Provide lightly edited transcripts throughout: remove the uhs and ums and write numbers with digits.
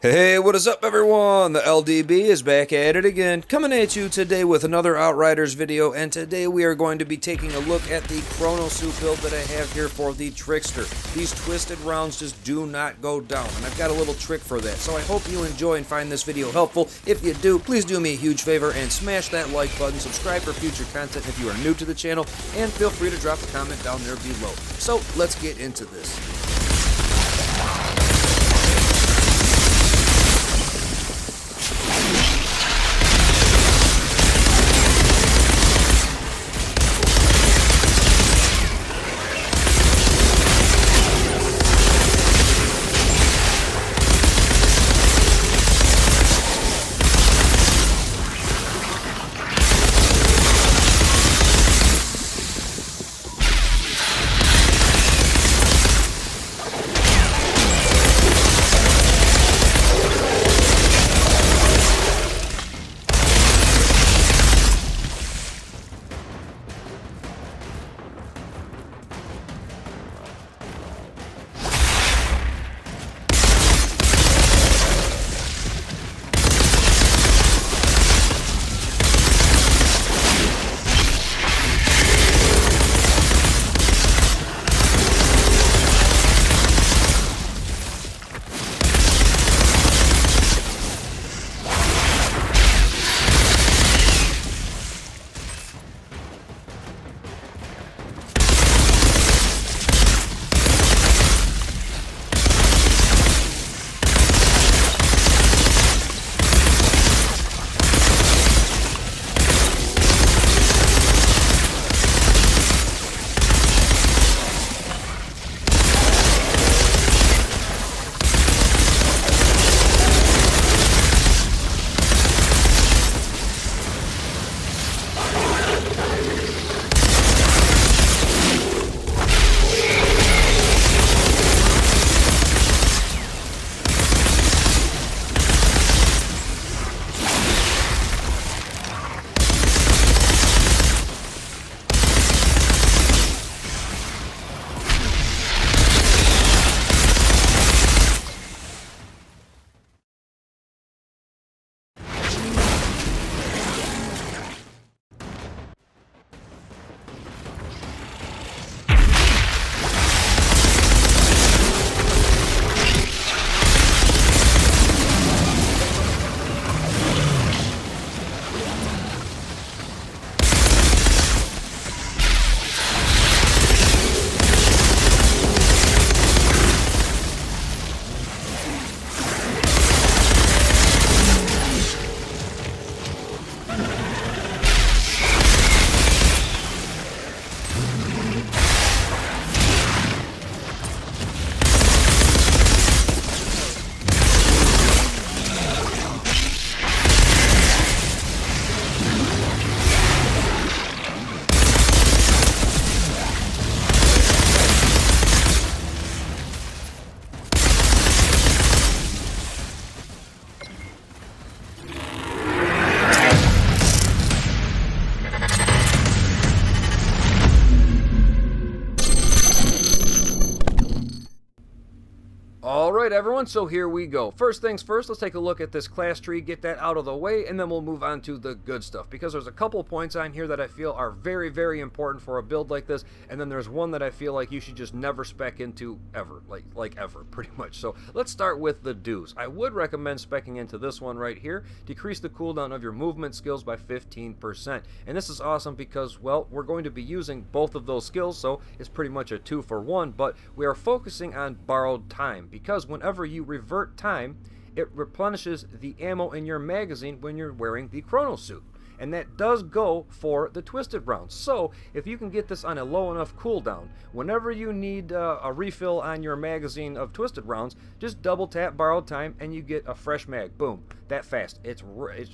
Hey, what is up everyone? The LDB is back at it again, coming at you today with another Outriders video, and today we are going to be taking a look at the Chronosuit build that I have here for the Trickster. These twisted rounds just do not go down, and I've got a little trick for that, so I hope you enjoy and find this video helpful. If you do, please do me a huge favor and smash that like button, subscribe for future content if you are new to the channel, and feel free to drop a comment down there below. So, let's get into this. Alright everyone, so here we go. First things first, let's take a look at this class tree, get that out of the way, and then we'll move on to the good stuff. Because there's a couple points on here that I feel are very, very important for a build like this, and then there's one that I feel like you should just never spec into ever. Like ever, pretty much. So let's start with the do's. I would recommend specking into this one right here. Decrease the cooldown of your movement skills by 15%. And this is awesome because, well, we're going to be using both of those skills, so it's pretty much a 2-for-1, but we are focusing on borrowed time, because whenever you revert time, it replenishes the ammo in your magazine when you're wearing the Chronosuit. And that does go for the twisted rounds. So if you can get this on a low enough cooldown, whenever you need a refill on your magazine of twisted rounds, just double tap borrowed time and you get a fresh mag. Boom, that fast. It's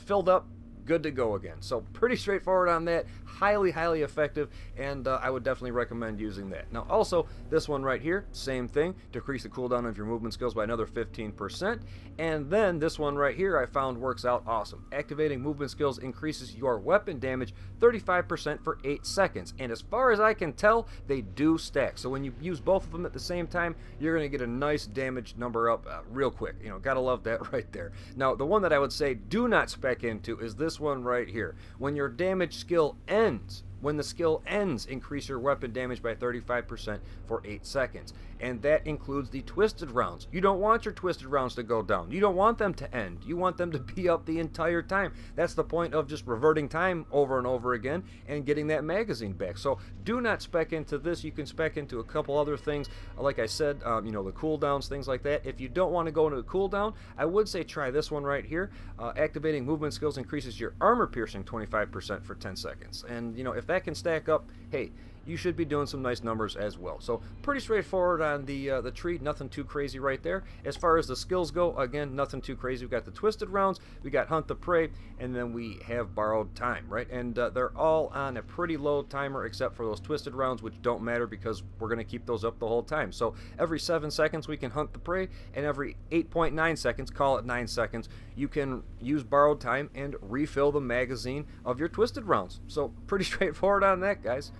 filled up good to go again. So pretty straightforward on that, highly effective, and I would definitely recommend using that. Now also, this one right here, same thing, decrease the cooldown of your movement skills by another 15%, and then this one right here I found works out awesome. Activating movement skills increases your weapon damage 35% for 8 seconds, and as far as I can tell, they do stack. So when you use both of them at the same time, you're going to get a nice damage number up real quick. You know, gotta love that right there. Now, the one that I would say do not spec into is this one right here. When your damage skill ends, when the skill ends, increase your weapon damage by 35% for 8 seconds. And that includes the twisted rounds. You don't want your twisted rounds to go down. You don't want them to end. You want them to be up the entire time. That's the point of just reverting time over and over again and getting that magazine back. So do not spec into this. You can spec into a couple other things. Like I said, you know, the cooldowns, things like that. If you don't want to go into the cooldown, I would say try this one right here. Activating movement skills increases your armor piercing 25% for 10 seconds. And, you know, if that can stack up, hey, you should be doing some nice numbers as well. So pretty straightforward on the tree, nothing too crazy right there. As far as the skills go, again, nothing too crazy. We've got the twisted rounds, we got hunt the prey, and then we have borrowed time, right? And they're all on a pretty low timer except for those twisted rounds, which don't matter because we're going to keep those up the whole time. So every 7 seconds we can hunt the prey, and every 8.9 seconds, call it 9 seconds, you can use borrowed time and refill the magazine of your twisted rounds. So pretty straightforward on that, guys.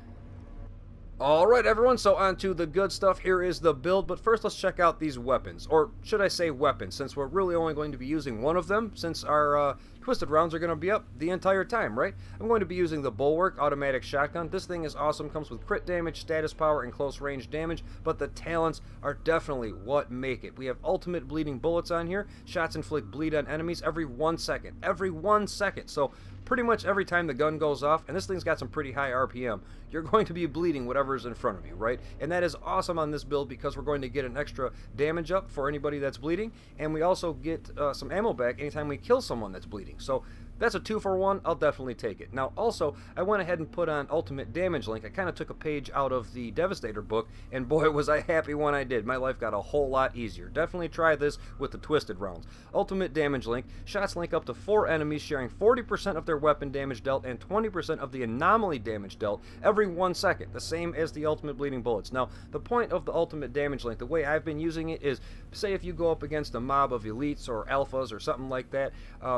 Alright everyone, so on to the good stuff. Here is the build, but first let's check out these weapons, or should I say weapons, since we're really only going to be using one of them, since our twisted rounds are going to be up the entire time, right? I'm going to be using the Bulwark automatic shotgun. This thing is awesome, comes with crit damage, status power, and close range damage, but the talents are definitely what make it. We have ultimate bleeding bullets on here. Shots inflict bleed on enemies every 1 second. Every 1 second. So pretty much every time the gun goes off, and this thing's got some pretty high RPM, you're going to be bleeding whatever's in front of you, right? And that is awesome on this build because we're going to get an extra damage up for anybody that's bleeding, and we also get some ammo back anytime we kill someone that's bleeding. So that's a 2-for-1, I'll definitely take it. Now also, I went ahead and put on Ultimate Damage Link. I kind of took a page out of the Devastator book, and boy was I happy when I did. My life got a whole lot easier. Definitely try this with the twisted rounds. Ultimate Damage Link. Shots link up to 4 enemies, sharing 40% of their weapon damage dealt and 20% of the anomaly damage dealt every 1 second, the same as the Ultimate Bleeding Bullets. Now, the point of the Ultimate Damage Link, the way I've been using it is, say if you go up against a mob of elites or alphas or something like that,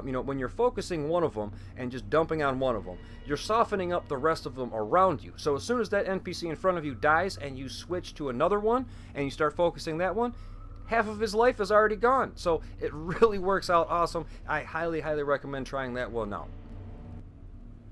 you know, when you're focusing one of them and just dumping on one of them, you're softening up the rest of them around you. So as soon as that NPC in front of you dies and you switch to another one and you start focusing that one, half of his life is already gone. So it really works out awesome. I highly recommend trying that one out.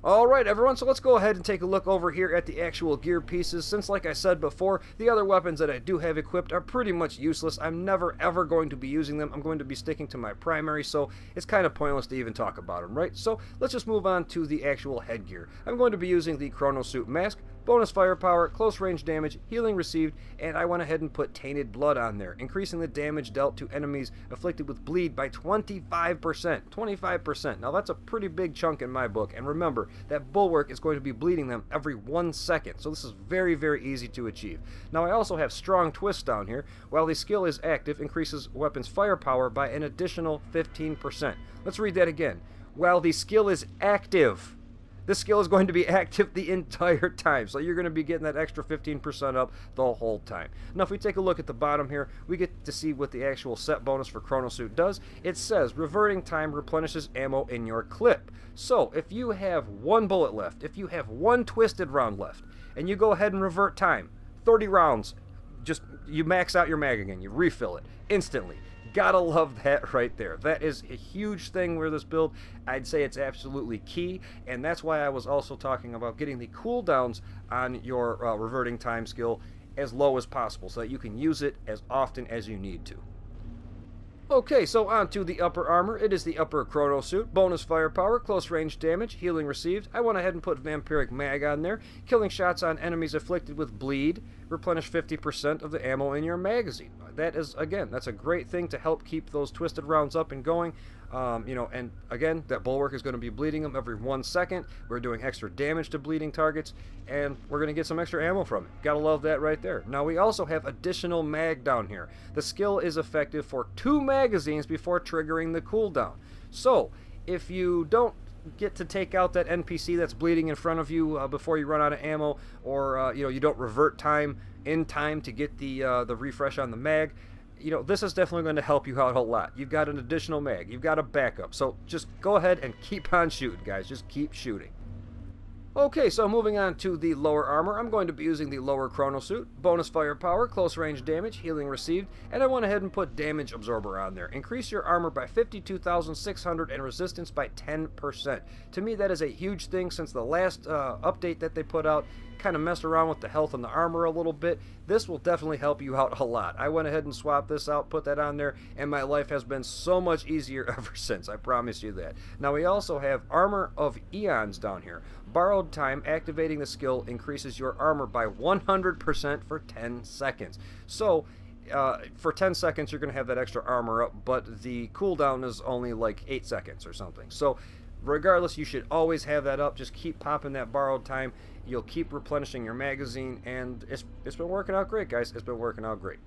Alright everyone, so let's go ahead and take a look over here at the actual gear pieces, since like I said before, the other weapons that I do have equipped are pretty much useless. I'm never ever going to be using them. I'm going to be sticking to my primary, so it's kind of pointless to even talk about them, right? So let's just move on to the actual headgear. I'm going to be using the Chronosuit mask, bonus firepower, close range damage, healing received, and I went ahead and put tainted blood on there, increasing the damage dealt to enemies afflicted with bleed by 25%. 25%. Now that's a pretty big chunk in my book, and remember, that Bulwark is going to be bleeding them every 1 second, so this is very easy to achieve. Now I also have strong twist down here. While the skill is active, increases weapons firepower by an additional 15%. Let's read that again. While the skill is active, this skill is going to be active the entire time, so you're going to be getting that extra 15% up the whole time. Now, if we take a look at the bottom here, we get to see what the actual set bonus for Chronosuit does. It says, reverting time replenishes ammo in your clip. So, if you have 1 bullet left, if you have 1 twisted round left, and you go ahead and revert time, 30 rounds, just, you max out your mag again, you refill it instantly. Gotta love that right there. That is a huge thing with this build. I'd say it's absolutely key, and that's why I was also talking about getting the cooldowns on your reverting time skill as low as possible so that you can use it as often as you need to. Okay, so on to the upper armor. It is the upper Chronosuit. Bonus firepower, close range damage, healing received. I went ahead and put Vampiric Mag on there. Killing shots on enemies afflicted with bleed. Replenish 50% of the ammo in your magazine. That is, again, that's a great thing to help keep those twisted rounds up and going. You know, and again, that Bulwark is going to be bleeding them every 1 second. We're doing extra damage to bleeding targets, and we're going to get some extra ammo from it. Gotta love that right there. Now, we also have additional mag down here. The skill is effective for 2 magazines before triggering the cooldown. So, if you don't get to take out that NPC that's bleeding in front of you before you run out of ammo, or you don't revert time in time to get the refresh on the mag, this is definitely going to help you out a lot. You've got an additional mag, you've got a backup, so just go ahead and keep on shooting, guys. Just keep shooting. Okay, so moving on to the lower armor, I'm going to be using the lower Chronosuit. Bonus firepower, close range damage, healing received, and I went ahead and put damage absorber on there. Increase your armor by 52,600 and resistance by 10%. To me, that is a huge thing, since the last update that they put out kind of messed around with the health and the armor a little bit. This will definitely help you out a lot. I went ahead and swapped this out, put that on there, and my life has been so much easier ever since. I promise you that. Now we also have Armor of Eons down here. Borrowed time, activating the skill increases your armor by 100% for 10 seconds. So for 10 seconds you're going to have that extra armor up, but the cooldown is only like 8 seconds or something. So regardless, you should always have that up. Just keep popping that borrowed time. You'll keep replenishing your magazine, and it's been working out great, guys. It's been working out great.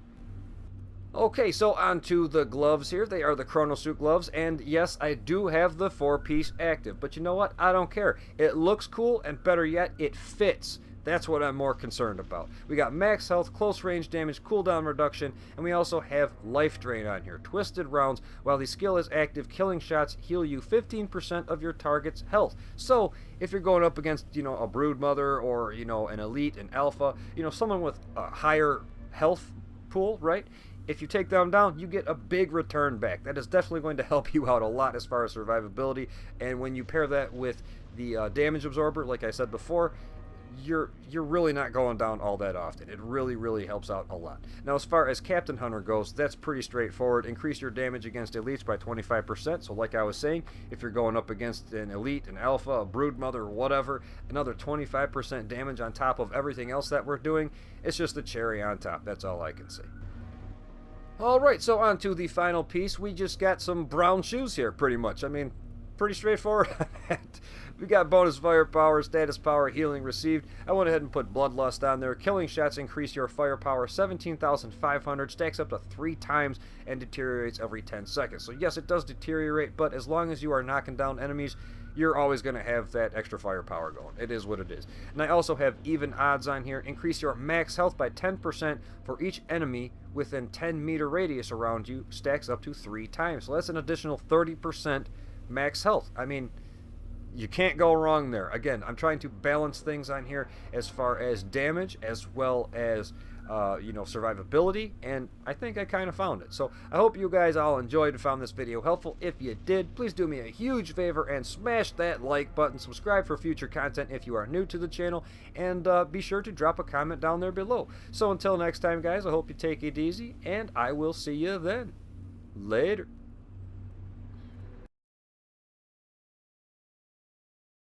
Okay, so on to the gloves here. They are the Chronosuit gloves, and yes, I do have the 4-piece active, but you know what? I don't care. It looks cool, and better yet, it fits. That's what I'm more concerned about. We got max health, close range damage, cooldown reduction, and we also have life drain on here. Twisted rounds. While the skill is active, killing shots heal you 15% of your target's health. So if you're going up against, a brood mother, or an elite, an alpha, someone with a higher health pool, right? If you take them down, you get a big return back. That is definitely going to help you out a lot as far as survivability. And when you pair that with the damage absorber, like I said before, you're really not going down all that often. It really helps out a lot. Now, as far as Captain Hunter goes, that's pretty straightforward. Increase your damage against elites by 25%. So like I was saying, if you're going up against an elite, an alpha, a brood mother, or whatever, another 25% damage on top of everything else that we're doing. It's just the cherry on top. That's all I can say. Alright, so on to the final piece. We just got some brown shoes here, pretty much. I mean, pretty straightforward on that. We got bonus firepower, status power, healing received. I went ahead and put bloodlust on there. Killing shots increase your firepower 17,500, stacks up to 3 times, and deteriorates every 10 seconds. So yes, it does deteriorate, but as long as you are knocking down enemies, you're always going to have that extra firepower going. It is what it is. And I also have even odds on here. Increase your max health by 10% for each enemy within 10-meter radius around you, stacks up to 3 times. So that's an additional 30% max health. I mean, you can't go wrong there. Again, I'm trying to balance things on here as far as damage as well as survivability, and I think I kind of found it. So I hope you guys all enjoyed and found this video helpful. If you did, please do me a huge favor and smash that like button. Subscribe for future content if you are new to the channel, and be sure to drop a comment down there below. So until next time, guys, I hope you take it easy, and I will see you then. Later.